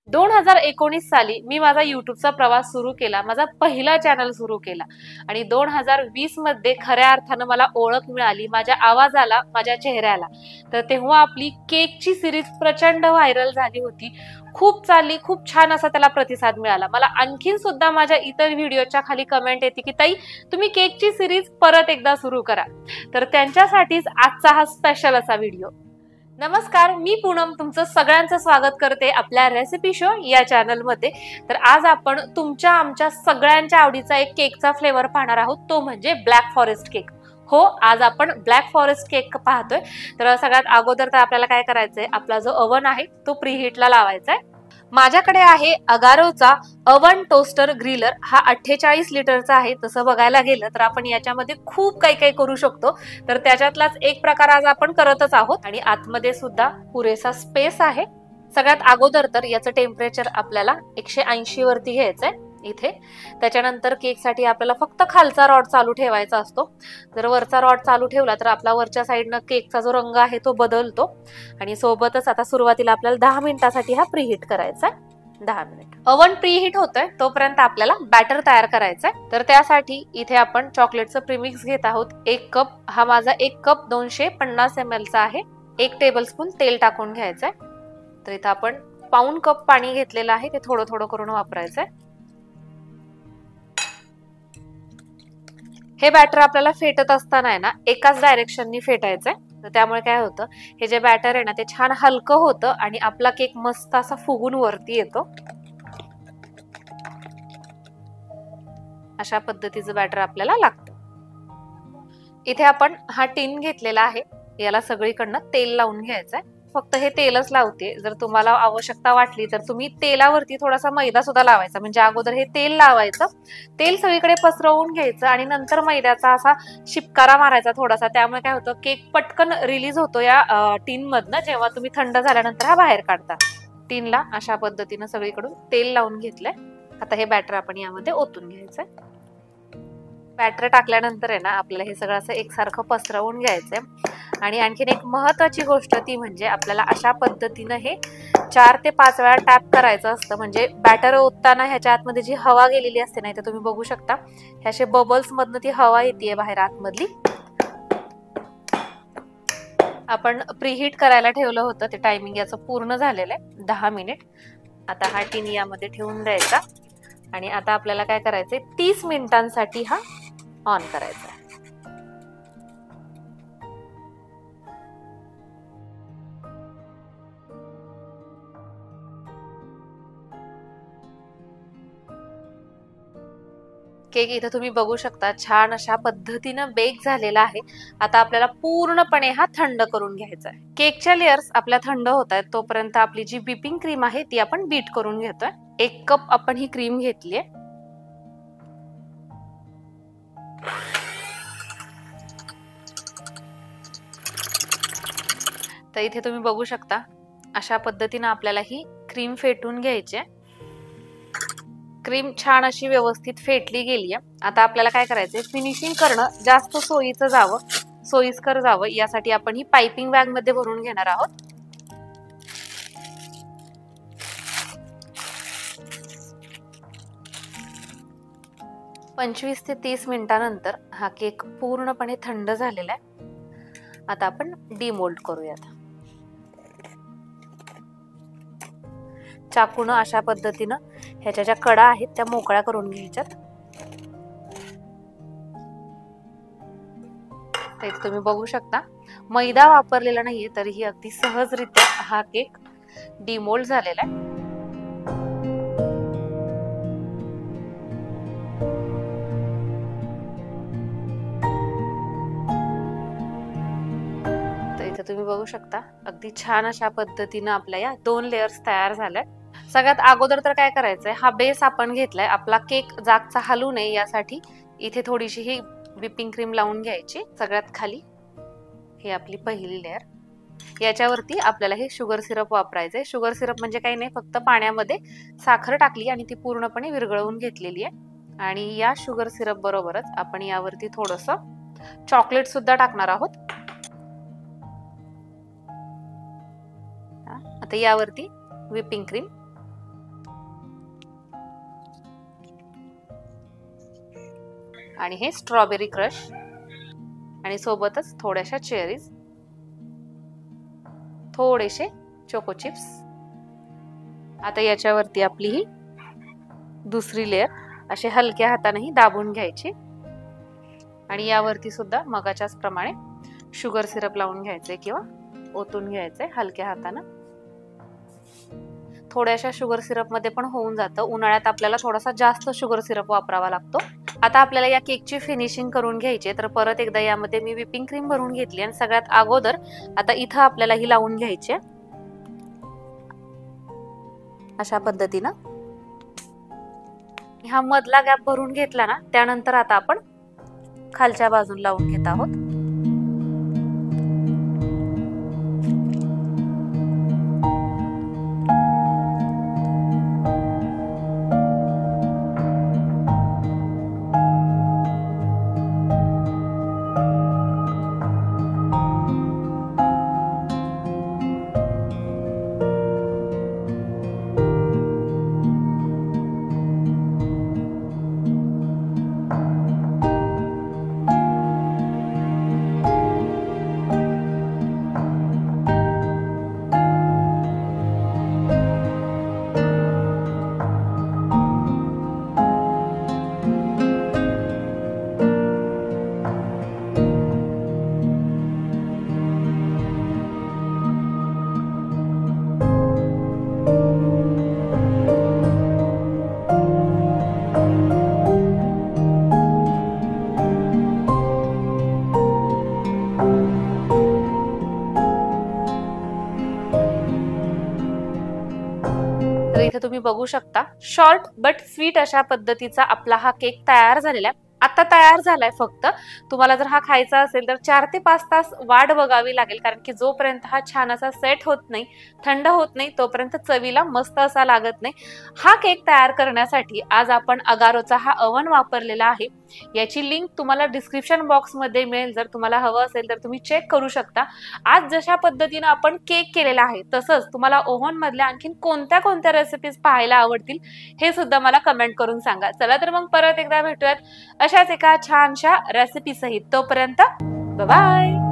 2019 साली मी माझा युट्यूबचा प्रवास सुरू केला, माझा पहिला चॅनल सुरू केला आणि 2020 मध्ये खऱ्या अर्थानं मला ओळख मिळाली माझ्या आवाजाला, माझ्या चेहऱ्याला. तर तेव्हा आपली केकची सिरीज प्रचंड व्हायरल झाली होती, खूप चालली, खूप छान असा त्याला प्रतिसाद मिळाला. मला आणखीन सुद्धा माझ्या इतर व्हिडिओच्या खाली कमेंट येते की ताई तुम्ही केकची सिरीज परत एकदा सुरू करा. तर त्यांच्यासाठीच आजचा हा स्पेशल असा व्हिडिओ. नमस्कार, मी पूनम तुमचं सगळ्यांचं स्वागत करते आपल्या रेसिपी शो या चॅनल मध्ये. तर आज आपण तुमच्या आमच्या सगळ्यांच्या आवडीचा एक केकचा फ्लेवर पाहणार आहोत, तो म्हणजे ब्लॅक फॉरेस्ट केक. हो, आज आपण ब्लॅक फॉरेस्ट केक पाहतोय. तर सगळ्यात अगोदर तर आपल्याला काय करायचंय, आपला जो ओव्हन आहे तो प्रीहीटला लावायचा आहे. माझ्याकडे आहे अगारोचा अवन टोस्टर ग्रिलर. हा 48 लिटरचा आहे. तसं बघायला गेलं तर आपण याच्यामध्ये खूप काही काही करू शकतो. तर त्याच्यातलाच एक प्रकार आज आपण करतच आहोत आणि आतमध्ये सुद्धा पुरेसा स्पेस आहे. सगळ्यात अगोदर तर याचं टेम्परेचर आपल्याला 180 वरती घ्यायचंय इथे. त्याच्यानंतर केक साठी आपल्याला फक्त खालचा रॉड चालू ठेवायचा असतो. जर वरचा रॉड चालू ठेवला तर आपला वरच्या साईडनं केकचा जो रंग आहे तो बदलतो. आणि सोबतच आता सुरुवातीला आपल्याला 10 मिनिटासाठी हा प्रीहीट करायचा आहे. 10 मिनिट ओव्हन प्रीहीट होतोय तोपर्यंत आपल्याला बॅटर तयार करायचंय. तर त्यासाठी इथे आपण चॉकलेटचं प्रीमिक्स घेत आहोत. 1 कप, हा माझा 1 कप 250 ml चा आहे. 1 टेबलस्पून तेल टाकून घ्यायचंय. तर इथं आपण पाऊण कप पाणी घेतलेलं आहे, ते थोडं थोडं करून वापरायचंय. हे बॅटर आपल्याला फेटत असताना आहे ना एकाच डायरेक्शननी फेटायचंय. तर त्यामुळे काय होतं, हे जे बॅटर आहे ना ते छान हलकं होतं आणि आपला केक मस्त असा फुगून वरती येतो. अशा पद्धतीचं बॅटर आपल्याला लागतं. इथे आपण हा टिन घेतलेला आहे, याला सगळीकडनं तेल लावून घ्यायचंय. फक्त हे तेलच लावते. जर तुम्हाला आवश्यकता वाटली तर तुम्ही तेलावरती थोडासा मैदा सुद्धा लावायचा. म्हणजे अगोदर हे तेल लावायचं, तेल सगळीकडे पसरवून घ्यायचं आणि नंतर मैद्याचा असा शिपकारा मारायचा थोडासा. त्यामुळे काय होतं, केक पटकन रिलीज होतो या टिन मधनं जेव्हा तुम्ही थंड झाल्यानंतर हा बाहेर काढता. टिनला अशा पद्धतीनं सगळीकडून तेल लावून घेतलंय. आता हे बॅटर आपण यामध्ये ओतून घ्यायचंय. बॅटर टाकल्यानंतर आहे ना आपल्याला हे सगळं असं एकसारखं पसरवून घ्यायचंय. आणि आणखीन एक महत्वाची गोष्ट ती म्हणजे आपल्याला अशा पद्धतीनं हे 4 ते 5 वेळा टॅप करायचं असतं. म्हणजे बॅटर ओतताना ह्याच्या आतमध्ये जी हवा गेलेली असते ना, इथे तुम्ही बघू शकता हे असे बबल्स मधनं ती हवा येते बाहेर आतमधली. आपण प्रीहीट करायला ठेवलं होतं, ते टायमिंग याचं पूर्ण झालेलं आहे, 10 मिनिट. आता हा टिन यामध्ये ठेवून द्यायचा आणि आता आपल्याला काय करायचंय, 30 मिनिटांसाठी हा ऑन करायचा. केक इथं तुम्ही बघू शकता छान अशा पद्धतीनं बेक झालेला आहे. आता आपल्याला पूर्णपणे हा थंड करून घ्यायचा आहे. केकच्या लेयर्स आपल्या थंड होत आहेत तोपर्यंत आपली जी व्हिपिंग क्रीम आहे ती आपण बीट करून घेतोय. 1 कप आपण ही क्रीम घेतलीये. तर इथे तुम्ही बघू शकता अशा पद्धतीनं आपल्याला ही क्रीम फेटून घ्यायची आहे. क्रीम छान अशी व्यवस्थित फेटली गेली आहे. आता आपल्याला काय करायचंय, फिनिशिंग करणं जास्त सोयीचं जावं, सोयीस्कर जावं यासाठी आपण ही पाइपिंग बॅग मध्ये भरून घेणार आहोत. पंचवीस ते 30 मिनिटांनंतर हा केक पूर्णपणे थंड झालेला आहे. आता आपण डिमोल्ड करूयात. चाकून अशा पद्धतीनं ह्याच्या ज्या कडा आहेत त्या मोकळ्या करून घ्यायच्यात. तर तुम्ही बघू शकता मैदा वापरलेला नाहीये तरीही अगदी सहजरित्या हा केक डिमोल्ड झालेला आहे. तुम्ही बघू शकता अगदी छान अशा पद्धतीनं आपल्या या 2 लेयर्स तयार झाल्या. सगळ्यात अगोदर तर काय करायचंय, हा बेस आपण घेतलाय, आपला केक जागचा हलू नये यासाठी इथे थोडीशी ही व्हिपिंग क्रीम लावून घ्यायची. सगळ्यात खाली ही आपली पहिली लेयर, याच्यावरती आपल्याला हे शुगर सिरप वापरायचंय. शुगर सिरप म्हणजे काही नाही, फक्त पाण्यामध्ये साखर टाकली आणि ती पूर्णपणे विरघळवून घेतलेली आहे. आणि या शुगर सिरप बरोबरच आपण यावरती थोडंसं चॉकलेट सुद्धा टाकणार आहोत. आता यावरती व्हिपिंग क्रीम आणि हे स्ट्रॉबेरी क्रश आणि सोबतच थोड्याशा चेरीज, थोडेसे चोको चिप्स. आता याच्यावरती आपली ही दुसरी लेअर असे हलक्या हातानेही दाबून घ्यायची आणि यावरती सुद्धा मगाच्याच प्रमाणे शुगर सिरप लावून घ्यायचे किंवा ओतून घ्यायचे हलक्या हाताने. थोड्याशा शुगर सिरप मध्ये पण होऊन जातं. उन्हाळ्यात आपल्याला थोडासा जास्त शुगर सिरप वापरावा लागतो. आता आपल्याला या केकची फिनिशिंग करून घ्यायची, तर परत एकदा यामध्ये मी व्हिपिंग क्रीम भरून घेतली आणि सगळ्यात अगोदर आता इथं आपल्याला ही लावून घ्यायची अशा पद्धतीनं. हा मधला गॅप भरून घेतला ना, त्यानंतर आता आपण खालच्या बाजून लावून घेत आहोत. तर इथे तुम्ही बघू शकता शॉर्ट बट स्वीट अशा पद्धतीचा आपला हा केक तयार झालेला आहे. आता तयार झालाय. फक्त तुम्हाला जर हा खायचा असेल तर 4 ते 5 तास वाट बघावी लागेल, कारण की जोपर्यंत हा छान असा सेट होत नाही, थंड होत नाही, तोपर्यंत चवीला मस्त असा लागत नाही. हा केक तयार करण्यासाठी आज आपण अगारोचा हा ओव्हन वापरलेला आहे. याची लिंक तुम्हाला डिस्क्रिप्शन बॉक्स मध्ये मिळेल. जर तुम्हाला हवं असेल तर तुम्ही चेक करू शकता. आज जशा पद्धतीने आपण केक केलेला आहे तसंच तुम्हाला ओव्हन मधल्या आणखीन कोणत्या कोणत्या रेसिपीज पाहायला आवडतील हे सुद्धा मला कमेंट करून सांगा. चला तर मग परत एकदा भेटूयात अशाच एका छानशा रेसिपी सहित. तोपर्यंत बाय बाय.